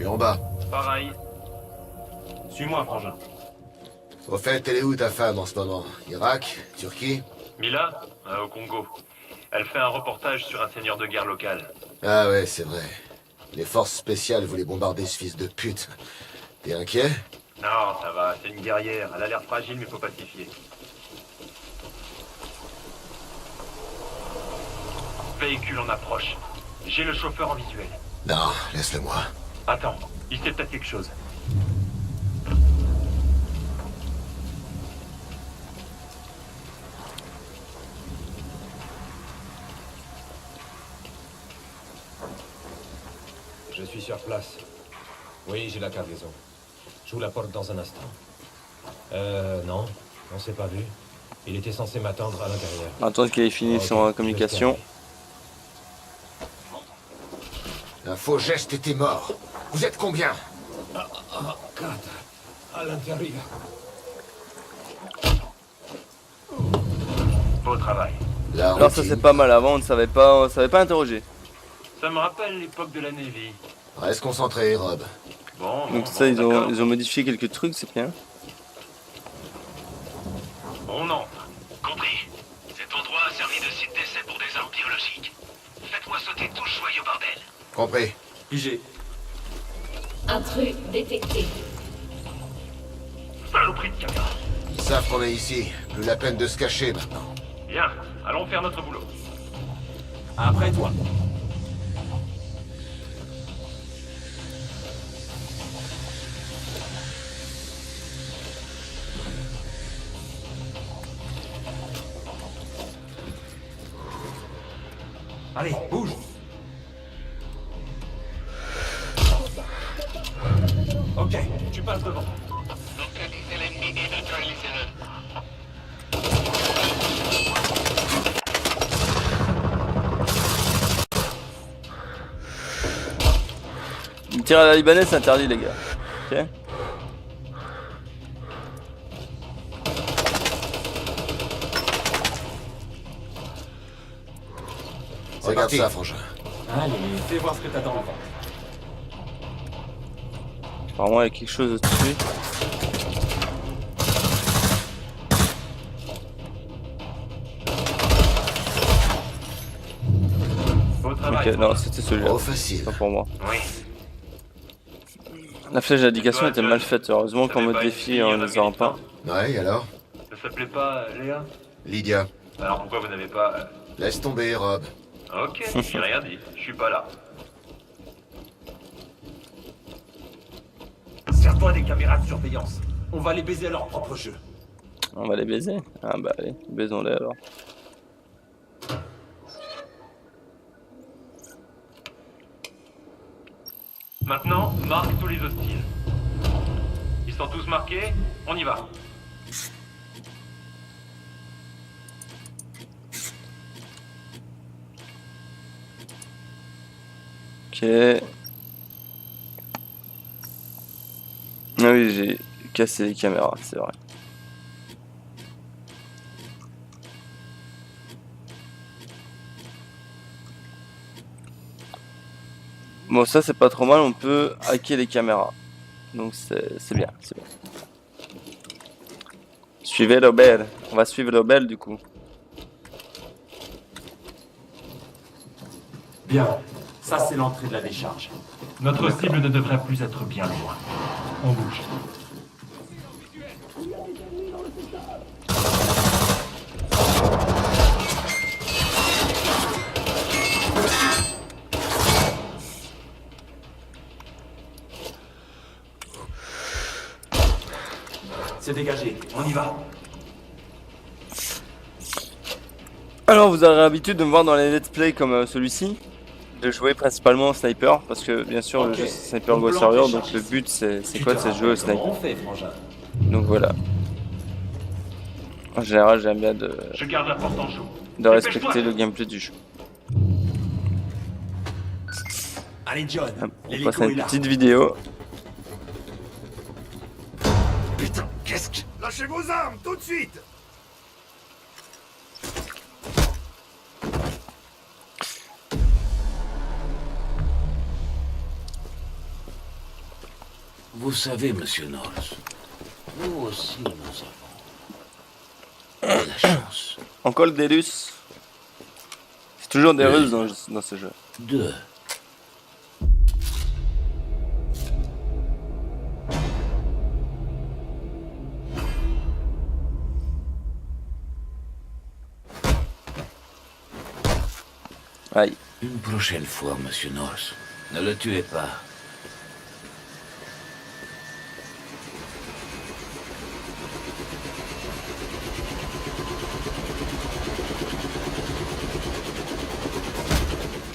suis en bas. Pareil. Suis-moi, frangin. Au fait, elle est où ta femme en ce moment? Irak? Turquie? Mila, au Congo. Elle fait un reportage sur un seigneur de guerre local. Ah ouais, c'est vrai. Les forces spéciales voulaient bombarder ce fils de pute. T'es inquiet? Non, ça va, c'est une guerrière. Elle a l'air fragile, mais faut pacifier. Véhicule en approche. J'ai le chauffeur en visuel. Non, laisse-le-moi. Attends, il sait peut-être quelque chose. Je suis sur place. Oui, j'ai la cargaison. J'ouvre la porte dans un instant. Non, on s'est pas vu. Il était censé m'attendre à l'intérieur. Attends qu'il ait fini son communication. Un faux geste était mort. Vous êtes combien? 4. À l'intérieur. Beau travail. La Alors ça routine. c'est pas mal, avant on ne savait pas interroger. Ça me rappelle l'époque de la Navy. Reste concentré, Rob. Bon, Donc bon, ça ils d'accord. ont modifié quelques trucs, c'est bien. On entre. Compris. Cet endroit a servi de site d'essai pour des armes biologiques. Faites-moi sauter tout ce joyeux bordel. Compris. Pigé. Intrus détecté. Saloperie de caméra. Ils savent qu'on est ici. Plus la peine de se cacher maintenant. Bien, allons faire notre boulot. Après toi. Allez, bouge. Ok, tu passes devant. Localisez l'ennemi et neutralisez-le. Une tir à la libanaise c'est interdit les gars. Ok. Regarde ça, frangin. Allez, fais voir ce que t'as dans le ventre. Apparemment il y a quelque chose au-dessus. Beau travail. Ok, non c'était celui-là. Trop facile. Pas pour moi. Oui. La flèche d'indication était mal faite, heureusement qu'en mode défi on ne les aura pas. Ouais, et alors? Ça s'appelait pas Léa? Lydia. Alors pourquoi vous n'avez pas... Laisse tomber, Rob. Ok, j'ai rien dit. Je suis pas là. Sers-toi des caméras de surveillance. On va les baiser à leur propre jeu. On va les baiser. Ah bah allez, baisons-les alors. Maintenant, marque tous les hostiles. Ils sont tous marqués, on y va. Ok. Ah oui, j'ai cassé les caméras, c'est vrai. Bon, ça c'est pas trop mal, on peut hacker les caméras. Donc c'est bien, c'est bien. Suivez l'obel. On va suivre l'obel du coup. Bien. Ça, c'est l'entrée de la décharge. Notre cible ne devrait plus être bien loin. On bouge. C'est dégagé. On y va. Alors vous aurez l'habitude de me voir dans les let's play comme celui-ci, de jouer principalement au sniper, parce que bien sûr le Ok. jeu c'est Sniper On Ghost plante les Warrior, donc charges le ici. but c'est Tu quoi? te C'est de jouer au rappelles sniper. comment on fait, frangin. Donc voilà. En général j'aime bien Je garde la porte en joue. de respecter le gameplay du jeu. Allez, John. On L'hélico passe à est une là. petite vidéo. Putain, qu'est-ce que... Lâchez vos armes, tout de suite. Vous savez, monsieur Knowles, nous aussi nous avons de la chance. Encore le Délus. C'est toujours des Russes dans ce jeu. Deux. Aïe. Une prochaine fois, monsieur Knowles. Ne le tuez pas.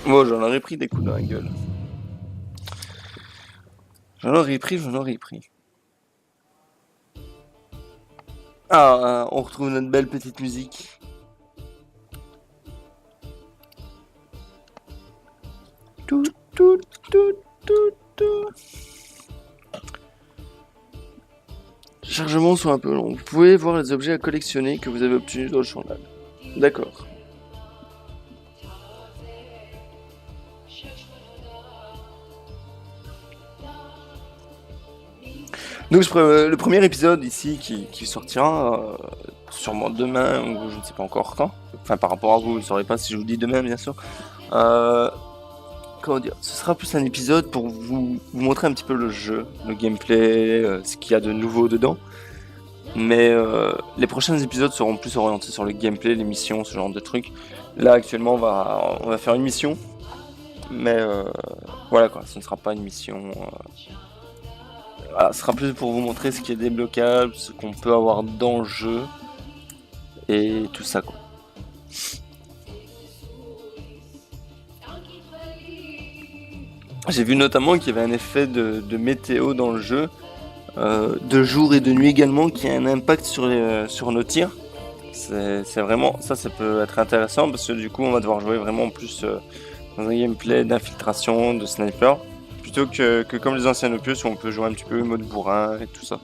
Bon, j'en aurais pris des coups dans la gueule. J'en aurais pris. Ah, on retrouve notre belle petite musique. Tout, tout, tout, tout, tout. Chargements sont un peu longs. Vous pouvez voir les objets à collectionner que vous avez obtenus dans le journal. D'accord. Donc le premier épisode ici qui sortira sûrement demain ou je ne sais pas encore quand. Enfin par rapport à vous, je ne saurais pas si je vous dis demain bien sûr. Comment dire, ce sera plus un épisode pour vous montrer un petit peu le jeu, le gameplay, ce qu'il y a de nouveau dedans. Mais les prochains épisodes seront plus orientés sur le gameplay, les missions, ce genre de trucs. Là actuellement on va faire une mission. Mais voilà quoi, ce ne sera pas une mission... Voilà, ce sera plus pour vous montrer ce qui est débloquable, ce qu'on peut avoir dans le jeu et tout ça quoi. J'ai vu notamment qu'il y avait un effet de météo dans le jeu, de jour et de nuit également, qui a un impact sur nos tirs. C'est vraiment ça peut être intéressant parce que du coup on va devoir jouer vraiment plus dans un gameplay d'infiltration, de sniper. Plutôt que comme les anciens opus où on peut jouer un petit peu mode bourrin et tout ça.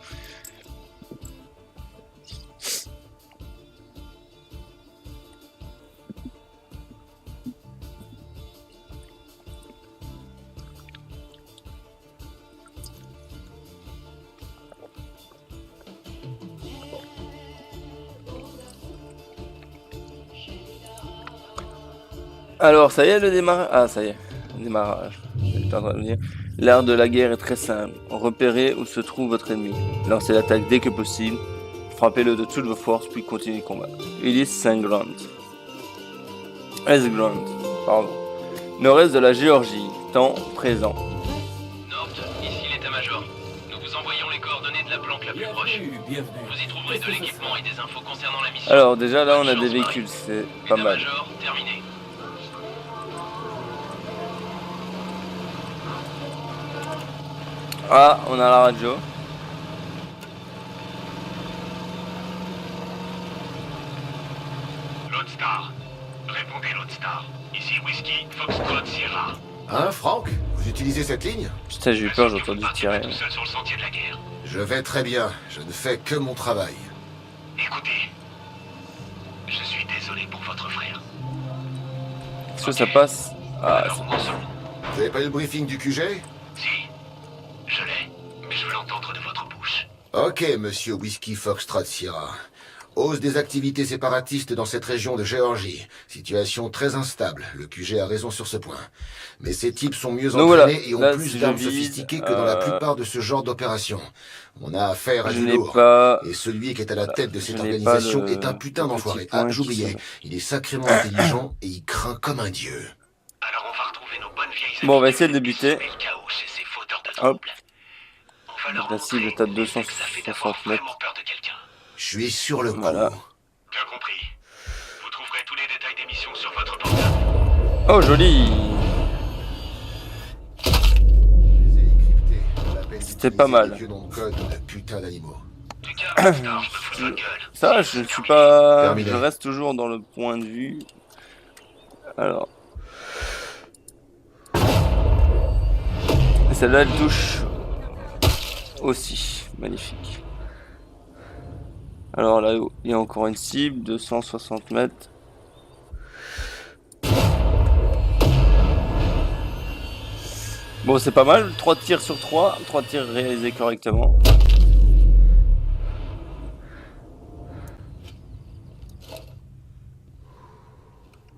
Alors ça y est le démarrage. Ah ça y est, le démarrage. J'étais en train de dire. L'art de la guerre est très simple. Repérez où se trouve votre ennemi. Lancez l'attaque dès que possible. Frappez-le de toutes vos forces, puis continuez le combat. Ulysse Saint-Grand. S-Grand, pardon. Nord-est de la Géorgie. Temps présent. Nord, ici l'état-major. Nous vous envoyons les coordonnées de la planque la plus proche. Bienvenue. Vous y trouverez de l'équipement et des infos concernant la mission. Alors déjà là on a des véhicules, c'est pas mal. État-major, terminé. Ah, on a la radio. Lodestar. Répondez, Lodestar. Ici Whisky, Foxtrot, Sierra. Hein, Franck? Vous utilisez cette ligne? Putain, j'ai eu peur, j'ai entendu tirer. Tout seul sur le sentier de la guerre. Je vais très bien. Je ne fais que mon travail. Écoutez, je suis désolé pour votre frère. Est-ce que ça passe? Ah, Alors, où en sommes-nous? Vous avez pas eu le briefing du QG? Si, je l'ai, mais je veux l'entendre de votre bouche. Ok, monsieur Whisky Foxtrot Sierra. Hausse des activités séparatistes dans cette région de Géorgie. Situation très instable. Le QG a raison sur ce point. Mais ces types sont mieux Donc entraînés voilà, et ont là, plus si d'armes je vise, sophistiquées que dans la plupart de ce genre d'opérations. On a affaire à je du n'ai lourd. pas... Et celui qui est à la tête de cette je n'ai organisation pas de- est un putain de d'enfoiré. petit point Ah, qui j'oubliais. sonne. Il est sacrément intelligent et il craint comme un dieu. Alors on va retrouver nos bonnes vieilles Bon, on va habitudes essayer de et débuter. semer le chaos chez ces fauteurs de Hop. troubles. On va leur La cible montrer est à l'effet que ça fait d'avoir 260 mètres. vraiment peur de quelqu'un. Je suis sur le coup. Voilà. Bien compris. Vous trouverez tous les détails des missions sur votre portable. Oh, joli. C'était pas mal. Les vieux noms de code de putain d'animaux. En tout cas, Star, je me fous de votre gueule. Ça, je ne suis pas... Terminé. Je reste toujours dans le point de vue. Alors... Et celle-là, elle touche aussi. Magnifique. Alors là, il y a encore une cible, 260 mètres. Bon, c'est pas mal, 3 tirs sur 3 tirs réalisés correctement.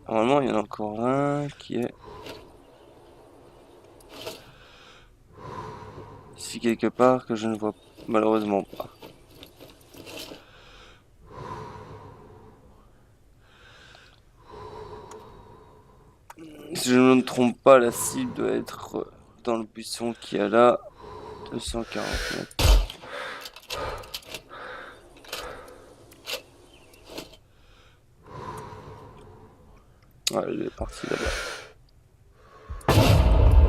Normalement, il y en a encore un qui est ici quelque part que je ne vois malheureusement pas. Si je ne me trompe pas, la cible doit être dans le buisson qui est là, 240 mètres. Ouais, il est parti là-bas.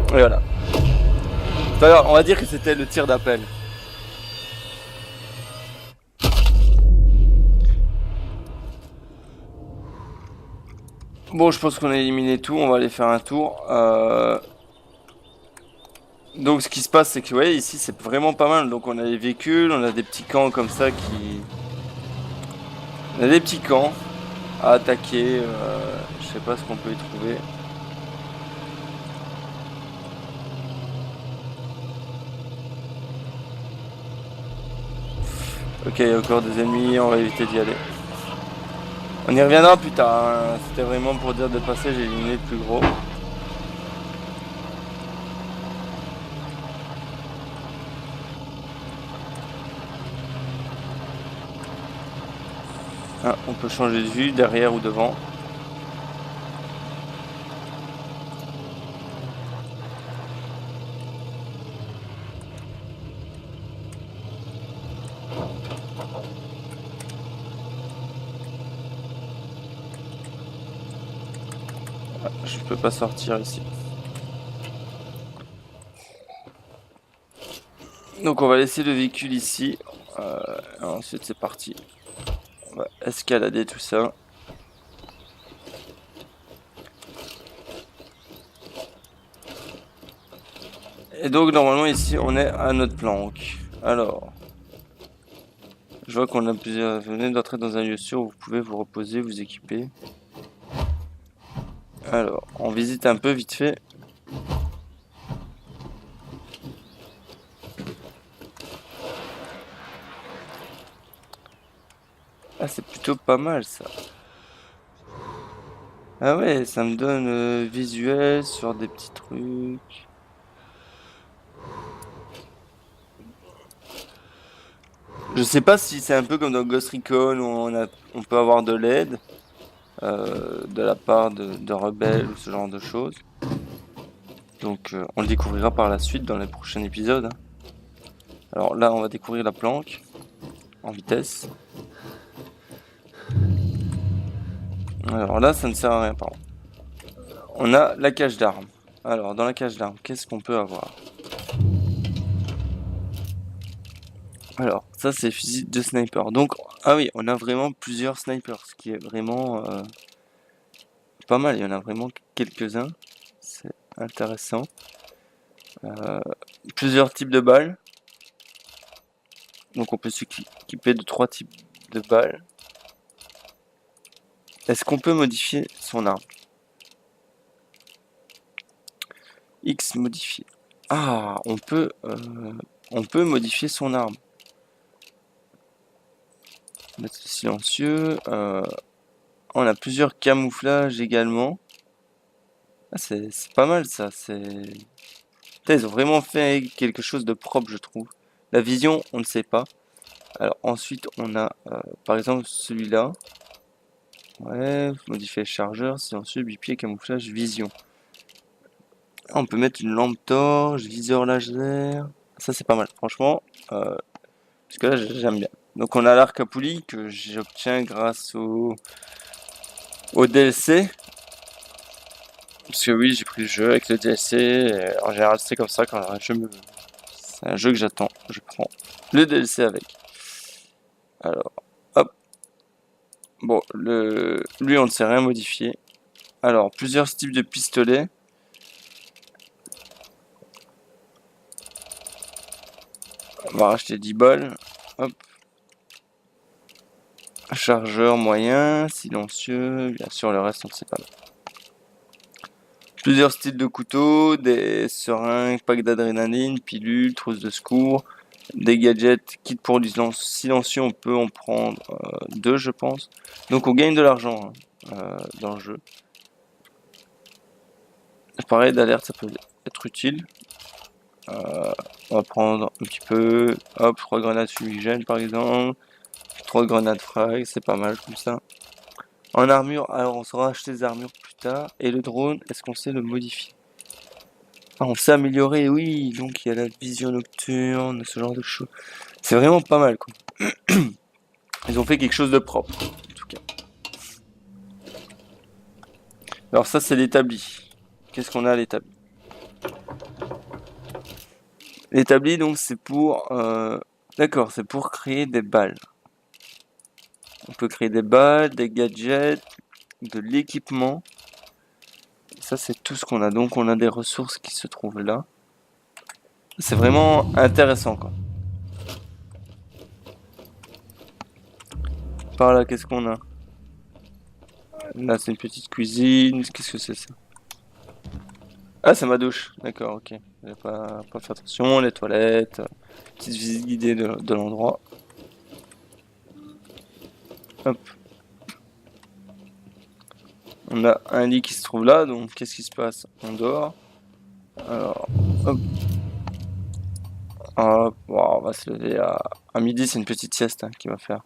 Et voilà. D'ailleurs, on va dire que c'était le tir d'appel. Bon, je pense qu'on a éliminé tout, on va aller faire un tour. Donc ce qui se passe, c'est que ouais, ici c'est vraiment pas mal. Donc on a les véhicules, on a des petits camps comme ça qui... On a des petits camps à attaquer. Je sais pas ce qu'on peut y trouver. Ok, il y a encore des ennemis, on va éviter d'y aller. On y reviendra plus tard, hein. C'était vraiment pour dire de passer, j'ai éliminé le plus gros. Ah, on peut changer de vue, derrière ou devant. Ah, je peux pas sortir ici. Donc on va laisser le véhicule ici. Ensuite c'est parti. On va escalader tout ça. Et donc normalement ici on est à notre planque. Alors, je vois qu'on a plusieurs... Venez d'entrer dans un lieu sûr où vous pouvez vous reposer, vous équiper. Alors, on visite un peu vite fait. Ah, c'est plutôt pas mal ça. Ah ouais, ça me donne visuel sur des petits trucs. Je sais pas si c'est un peu comme dans Ghost Recon où on peut avoir de l'aide de la part de rebelles ou ce genre de choses. Donc on le découvrira par la suite dans les prochains épisodes. Hein. Alors là, on va découvrir la planque en vitesse. Alors là, ça ne sert à rien, pardon. On a la cage d'armes. Alors, dans la cage d'armes, qu'est-ce qu'on peut avoir? Alors, ça, c'est fusil de sniper. Donc, ah oui, on a vraiment plusieurs snipers, ce qui est vraiment pas mal. Il y en a vraiment quelques-uns. C'est intéressant. Plusieurs types de balles. Donc, on peut s'équiper de 3 types de balles. Est-ce qu'on peut modifier son arme? X modifier. Ah, on peut modifier son arme. Mettre silencieux. On a plusieurs camouflages également. Ah, c'est pas mal ça. Putain, ils ont vraiment fait quelque chose de propre, je trouve. La vision, on ne sait pas. Alors ensuite, on a par exemple celui-là. Ouais, modifier le chargeur, silencieux, bipied, camouflage, vision. On peut mettre une lampe torche, viseur laser. Ça c'est pas mal, franchement. Parce que là j'aime bien. Donc on a l'arc à poulie que j'obtiens grâce au DLC. Parce que oui, j'ai pris le jeu avec le DLC. Et en général c'est comme ça quand c'est un jeu que j'attends. Je prends le DLC avec. Alors, hop. Bon, lui on ne sait rien modifier. Alors, plusieurs types de pistolets. On va racheter 10 balles. Hop. Chargeur moyen, silencieux. Bien sûr, le reste, on ne sait pas. Plusieurs styles de couteaux, des seringues, packs d'adrénaline, pilules, trousses de secours, des gadgets, kits pour l'isolation silencieux, on peut en prendre 2 je pense. Donc on gagne de l'argent dans le jeu. Pareil d'alerte ça peut être utile. On va prendre un petit peu, hop, 3 grenades fumigènes par exemple, 3 grenades frag, c'est pas mal comme ça. En armure, alors on saura acheter des armures plus tard. Et le drone, est-ce qu'on sait le modifier? Ah, on sait améliorer, oui, donc il y a la vision nocturne, ce genre de choses. C'est vraiment pas mal quoi. Ils ont fait quelque chose de propre, en tout cas. Alors ça c'est l'établi. Qu'est-ce qu'on a à l'établi? L'établi donc c'est pour... D'accord, c'est pour créer des balles. On peut créer des balles, des gadgets, de l'équipement. Ça c'est tout ce qu'on a. Donc on a des ressources qui se trouvent là. C'est vraiment intéressant quoi. Par là qu'est-ce qu'on a? Là c'est une petite cuisine. Qu'est-ce que c'est ça? Ah c'est ma douche. D'accord, ok. J'ai pas fait attention. Les toilettes. Petite visite guidée de l'endroit. Hop. On a un lit qui se trouve là, donc qu'est-ce qui se passe? On dort. Alors, hop. Hop, wow, on va se lever à midi, c'est une petite sieste hein, qu'il va faire.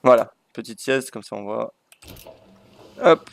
Voilà, petite sieste, comme ça on voit. Hop.